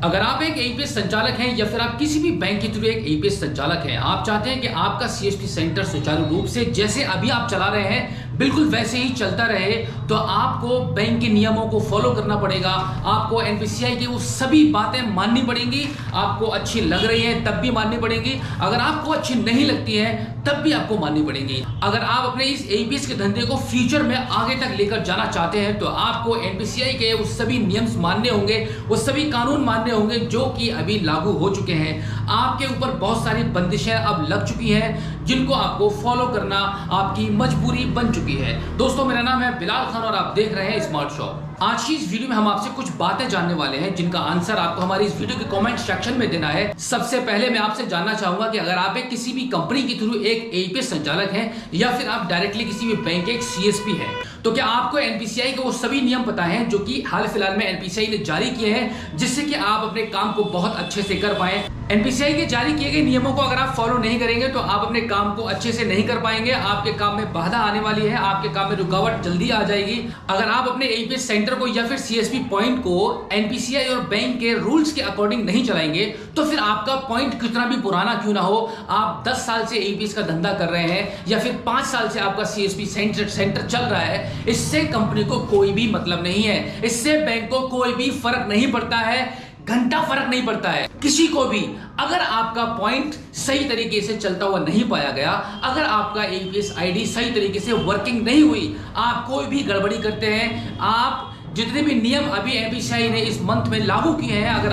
अगर आप एक एईपीएस संचालक हैं या फिर आप किसी भी बैंक के थ्रू एक एईपीएस संचालक हैं, आप चाहते हैं कि आपका सीएसपी सेंटर सुचारू रूप से जैसे अभी आप चला रहे हैं बिल्कुल वैसे ही चलता रहे, तो आपको बैंक के नियमों को फॉलो करना पड़ेगा। आपको एनपीसीआई की वो सभी बातें माननी पड़ेंगी। आपको अच्छी लग रही है तब भी माननी पड़ेगी, अगर आपको अच्छी नहीं लगती है तब भी आपको माननी पड़ेगी। अगर आप अपने इस एईपीएस के धंधे को फ्यूचर में आगे तक लेकर जाना चाहते हैं तो आपको एनपीसीआई के वो सभी नियम मानने होंगे, वो सभी कानून मानने होंगे जो कि अभी लागू हो चुके हैं। आपके ऊपर बहुत सारी बंदिशें अब लग चुकी हैं जिनको आपको फॉलो करना आपकी मजबूरी बन चुकी है। दोस्तों, मेरा नाम है बिलाल खान और आप देख रहे हैं स्मार्ट शॉप। आज की इस वीडियो में हम आपसे कुछ बातें जानने वाले हैं जिनका आंसर आपको हमारी इस वीडियो के कमेंट सेक्शन में देना है। सबसे पहले मैं आपसे जानना चाहूंगा कि अगर आप एक किसी भी कंपनी के थ्रू एक एईपीएस संचालक हैं या फिर आप डायरेक्टली किसी भी बैंक के एक सीएसपी हैं, तो क्या आपको एनपीसीआई के वो सभी नियम पता हैं जो कि हाल फिलहाल में एनपीसीआई ने जारी किए हैं जिससे कि आप अपने काम को बहुत अच्छे से कर पाएं। एनपीसीआई के जारी किए गए नियमों को अगर आप फॉलो नहीं करेंगे तो आप अपने काम को अच्छे से नहीं कर पाएंगे, आपके काम में बाधा आने वाली है, आपके काम में रुकावट जल्दी आ जाएगी। अगर आप अपने एईपीएस सेंटर को या फिर सीएसपी पॉइंट को एनपीसीआई और बैंक के रूल्स के अकॉर्डिंग नहीं चलाएंगे तो फिर आपका पॉइंट कितना भी पुराना क्यों ना हो, आप 10 साल से एईपीएस का धंधा कर रहे हैं या फिर 5 साल से आपका सीएसपी सेंटर चल रहा है, इससे कंपनी को कोई भी मतलब नहीं है, इससे बैंक को कोई भी फर्क नहीं पड़ता है, घंटा फर्क नहीं पड़ता है किसी को भी। अगर आपका पॉइंट सही तरीके से चलता हुआ नहीं पाया गया, अगर आपका एईपीएस आईडी सही तरीके से वर्किंग नहीं हुई, आप कोई भी गड़बड़ी करते हैं, आप जितने भी नियम अभी एनपीसीआई ने इस मंथ में लागू किए हैं, अगर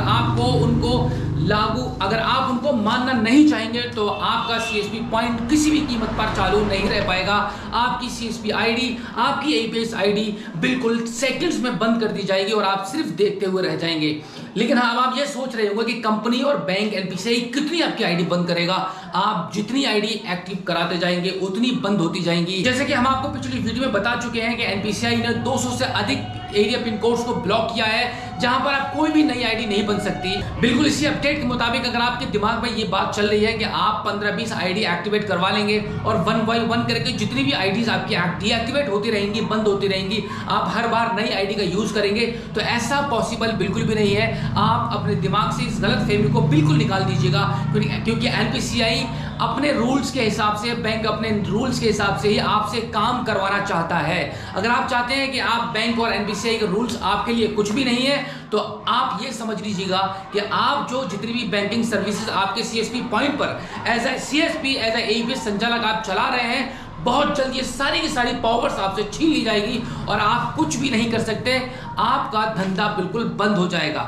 आप उनको मानना नहीं चाहेंगे तो आपका सीएसपी पॉइंट किसी भी कीमत पर चालू नहीं रह पाएगा। आपकी सीएसपी आईडी, आपकी एईपीएस आईडी बिल्कुल सेकंड्स में बंद कर दी जाएगी और आप सिर्फ देखते हुए रह जाएंगे। लेकिन हाँ, आप ये सोच रहे होंगे कि कंपनी और बैंक एनपीसीआई कितनी आपकी आईडी बंद करेगा। आप जितनी आईडी एक्टिव कराते जाएंगे उतनी बंद होती जाएंगी। जैसे कि हम आपको पिछली वीडियो में बता चुके हैं कि एनपीसीआई ने 200 से अधिक एरिया पिन कोड्स को ब्लॉक किया है जहां पर आप कोई भी नई आईडी नहीं बन सकती। बिल्कुल इसी अपडेट के मुताबिक अगर आपके दिमाग में ये बात चल रही है कि आप 15-20 आईडी एक्टिवेट करवा लेंगे और 1 बाय 1 करके जितनी भी आईडीज आपकी डीएक्टिवेट होती रहेंगी, बंद होती रहेंगी, आप हर बार नई आईडी का यूज करेंगे, तो ऐसा पॉसिबल बिल्कुल भी नहीं है। आप अपने दिमाग से इस गलतफहमी को बिल्कुल निकाल दीजिएगा क्योंकि एनपीसीआई अपने रूल्स के हिसाब से, बैंक अपने रूल्स के हिसाब से ही आपसे काम करवाना चाहता है। अगर आप चाहते हैं कि आप बैंक और एनपीसीआई के रूल्स आपके लिए कुछ भी नहीं है तो आप ये समझ लीजिएगा कि आप जो जितनी भी बैंकिंग सर्विसेज आपके सीएसपी पॉइंट पर as a CSP, as a AEPS संचालक आप चला रहे हैं, बहुत जल्द ये सारी की सारी पावर्स आपसे छीन ली जाएगी और आप कुछ भी नहीं कर सकते। आपका धंधा बिल्कुल बंद हो जाएगा।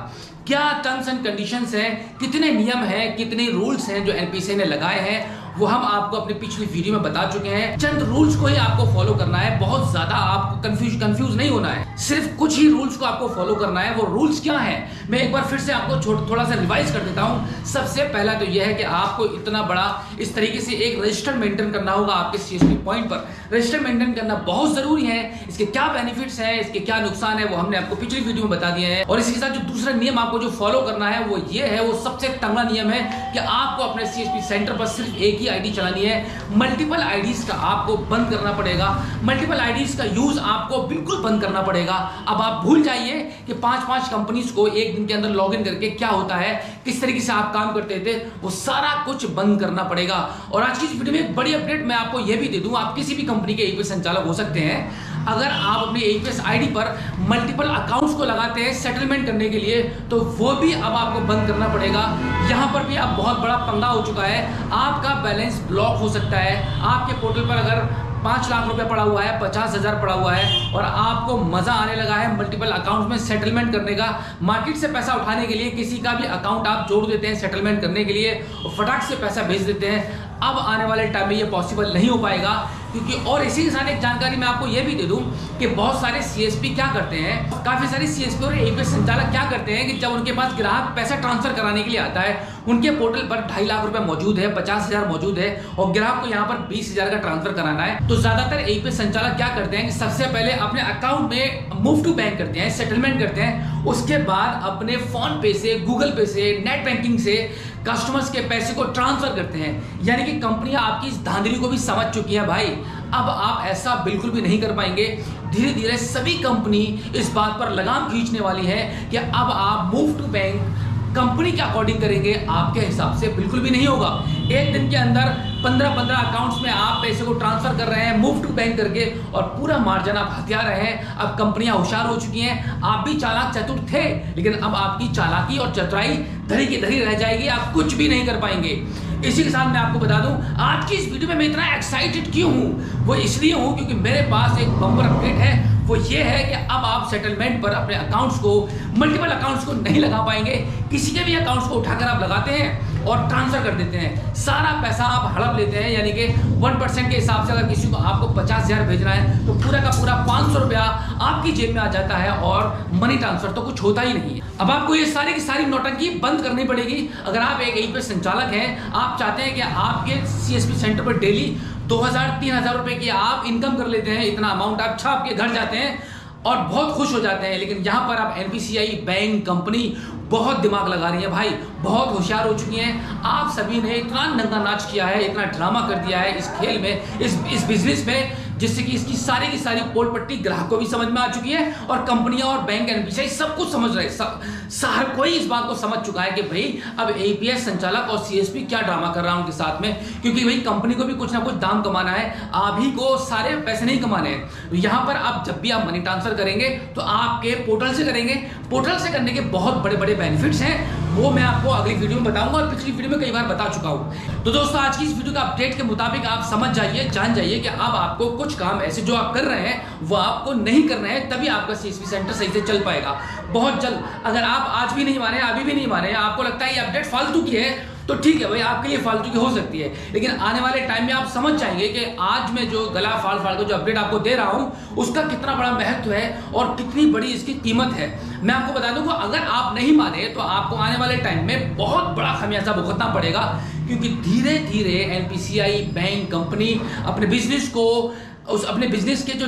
क्या टर्म्स एंड कंडीशंस हैं, कितने नियम हैं, कितने रूल्स हैं जो एनपीसीआई ने लगाए हैं, वो हम आपको अपनी पिछली वीडियो में बता चुके हैं। चंद रूल्स को ही आपको फॉलो करना है, बहुत ज्यादा आपको कंफ्यूज नहीं होना है, सिर्फ कुछ ही रूल्स को आपको फॉलो करना है। वो रूल्स क्या हैं मैं एक बार फिर से आपको थोड़ा सा रिवाइज कर देता हूं। सबसे पहला तो यह है कि आपको इतना बड़ा इस तरीके से एक रजिस्टर मेंटेन करना होगा आपके सीएसपी पॉइंट पर। रजिस्टर मेंटेन करना बहुत जरूरी है। इसके क्या बेनिफिट्स हैं, इसके क्या नुकसान है, वो हमने आपको पिछली वीडियो में बता दिया है। और इसके साथ जो दूसरा नियम आपको जो फॉलो करना है वो ये है, वो सबसे तगड़ा नियम है कि आपको अपने सीएसपी सेंटर पर सिर्फ एक ही आईडी चलानी है। मल्टीपल आईडीज का आपको बंद करना पड़ेगा, मल्टीपल आईडीज का यूज आपको बिल्कुल बंद करना पड़ेगा। अब आप भूल जाइए कि 5-5 कंपनीज को एक दिन के अंदर लॉगिन करके क्या होता है, किस तरीके से आप काम करते थे, वो सारा कुछ बंद करना पड़ेगा। और आज की इस वीडियो में एक बड़ी अपडेट मैं आपको यह भी दे दूं, आप किसी भी कंपनी के एईपीएस संचालक हो सकते हैं। अगर आप अपने एईपीएस आईडी पर मल्टीपल अकाउंट्स को लगाते हैं सेटलमेंट करने के लिए तो वो भी अब आपको बंद करना पड़ेगा। यहां पर भी अब बहुत बड़ा पंगा हो चुका है, आपका बैलेंस ब्लॉक हो सकता है। आपके पोर्टल पर अगर 5 लाख रुपए पड़ा हुआ है, 50,000 पड़ा हुआ है और आपको मजा आने लगा है मल्टीपल अकाउंट में सेटलमेंट करने का, मार्केट से पैसा उठाने के लिए किसी का भी अकाउंट आप जोड़ देते हैं सेटलमेंट करने के लिए और फटाक से पैसा भेज देते हैं, अब आने वाले टाइम में ये पॉसिबल नहीं हो पाएगा। क्योंकि और इसी के साथ एक जानकारी मैं आपको यह भी दे दूं कि बहुत सारे सीएसपी क्या करते हैं, काफी सारे सीएसपी और एईपीएस संचालक क्या करते हैं कि जब उनके पास ग्राहक पैसा ट्रांसफर कराने के लिए आता है, उनके पोर्टल पर 2.5 लाख रुपए मौजूद है, 50,000 मौजूद है और ग्राहक को यहाँ पर 20,000 का ट्रांसफर कराना है, तो ज्यादातर एईपीएस संचालक क्या करते हैं कि सबसे पहले अपने अकाउंट में मूव टू बैंक करते हैं, सेटलमेंट करते हैं, उसके बाद अपने फोन पे से, गूगल पे से, नेट बैंकिंग से कस्टमर्स के पैसे को ट्रांसफर करते हैं। यानी कि कंपनियां आपकी इस धांधली को भी समझ चुकी है भाई, अब आप ऐसा बिल्कुल भी नहीं कर पाएंगे। धीरे धीरे सभी कंपनी इस बात पर लगाम खींचने वाली है कि अब आप मूव टू बैंक कंपनी के अकॉर्डिंग करेंगे, आपके हिसाब से बिल्कुल भी नहीं होगा। एक दिन के अंदर 15-15 अकाउंट्स में आप पैसे को ट्रांसफर कर रहे हैं मूव टू बैंक करके, और पूरा मार्जिन आप हथिया रहे हैं। अब कंपनियां होशियार हो चुकी हैं, आप भी चालाक चतुर थे, लेकिन अब आपकी चालाकी और चतुराई धरी की धरी रह जाएगी, आप कुछ भी नहीं कर पाएंगे। इसी के साथ मैं आपको बता दूं, आज की इस वीडियो में मैं इतना एक्साइटेड क्यों हूं, वो इसलिए हूं क्योंकि मेरे पास एक बम्पर अपडेट है। वो ये है कि अब आप सेटलमेंट पर अपने अकाउंट्स को, मल्टीपल अकाउंट्स को नहीं लगा पाएंगे। किसी के भी अकाउंट्स को उठाकर आप लगाते हैं और ट्रांसफर कर देते हैं, सारा पैसा आप हड़प लेते हैं। यानी कि 1% के हिसाब से अगर किसी को आपको 50,000 भेजना है तो पूरा का पूरा 500 रुपया आपकी जेब में आ जाता है, और मनी ट्रांसफर तो कुछ होता ही नहीं है। अब आपको ये सारी की सारी नौटंकी बंद करनी पड़ेगी। अगर आप एक एईपीएस संचालक हैं, आप चाहते हैं कि आपके सीएसपी सेंटर पर डेली 2,000-3,000 रुपए की आप इनकम कर लेते हैं, इतना अमाउंट आप छाप के घर जाते हैं और बहुत खुश हो जाते हैं। लेकिन यहाँ पर आप एनपीसीआई बैंक कंपनी बहुत दिमाग लगा रही है भाई, बहुत होशियार हो चुकी हैं। आप सभी ने इतना नंगा नाच किया है, इतना ड्रामा कर दिया है इस खेल में, इस बिजनेस में, जिससे कि इसकी सारी की सारी पोल पट्टी ग्राहक को भी समझ में आ चुकी है, और कंपनियां और बैंक एनपीसीआई सब कुछ समझ रहे हैं। हर कोई इस बात को समझ चुका है कि भाई अब एईपीएस संचालक और सीएसपी क्या ड्रामा कर रहा है उनके साथ में, क्योंकि भाई कंपनी को भी कुछ ना कुछ दाम कमाना है, आप ही को सारे पैसे नहीं कमाने हैं। यहाँ पर आप जब भी आप मनी ट्रांसफर करेंगे तो आपके पोर्टल से करेंगे। पोर्टल से करने के बहुत बड़े बड़े बेनिफिट्स हैं, वो मैं आपको अगली वीडियो में बताऊंगा, और पिछली वीडियो में कई बार बता चुका हूं। तो दोस्तों, आज की इस वीडियो का अपडेट के मुताबिक आप समझ जाइए, जान जाइए कि अब आपको कुछ काम ऐसे जो आप कर रहे हैं वो आपको नहीं करना है, तभी आपका सीएसपी सेंटर सही से चल पाएगा बहुत जल्द। अगर आप आज भी नहीं माने, अभी भी नहीं माने, आपको लगता है ये अपडेट फालतू की है, तो ठीक है भाई, आपके लिए फालतू की हो सकती है, लेकिन आने वाले टाइम में आप समझ जाएंगे कि आज मैं जो गला फाड़ फाड़ कर जो अपडेट आपको दे रहा हूं उसका कितना बड़ा महत्व है और कितनी बड़ी इसकी कीमत है। मैं आपको बता दूं कि अगर आप नहीं माने तो आपको आने वाले टाइम में बहुत बड़ा खमियाजा भुगतना पड़ेगा, क्योंकि धीरे धीरे एनपीसीआई बैंक कंपनी अपने बिजनेस को, अपने बिजनेस के जो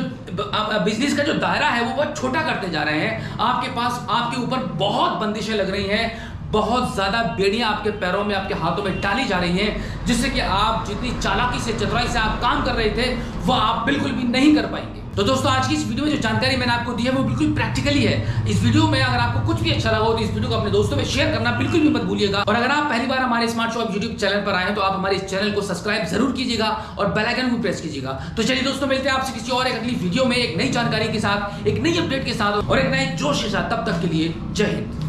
बिजनेस का जो दायरा है वो बहुत छोटा करते जा रहे हैं। आपके पास, आपके ऊपर बहुत बंदिशें लग रही हैं, बहुत ज्यादा बेड़ियां आपके पैरों में, आपके हाथों में डाली जा रही हैं, जिससे कि आप जितनी चालाकी से, चतुराई से आप काम कर रहे थे वो आप बिल्कुल भी नहीं कर पाएंगे। तो दोस्तों, आज की इस वीडियो में जो जानकारी मैंने आपको दी है वो बिल्कुल प्रैक्टिकली है। इस वीडियो में अगर आपको कुछ भी अच्छा लगा हो तो इस वीडियो को अपने दोस्तों में शेयर करना बिल्कुल भी मत भूलिएगा। और अगर आप पहली बार हमारे स्मार्ट शॉप यूट्यूब चैनल पर आए हैं तो आप हमारे इस चैनल को सब्सक्राइब जरूर कीजिएगा और बेल आइकन को प्रेस कीजिएगा। तो चलिए दोस्तों, मिलते हैं आपसे किसी और एक अगली वीडियो में, एक नई जानकारी के साथ, एक नई अपडेट के साथ और एक नए जोश के साथ। तब तक के लिए जय हिंद।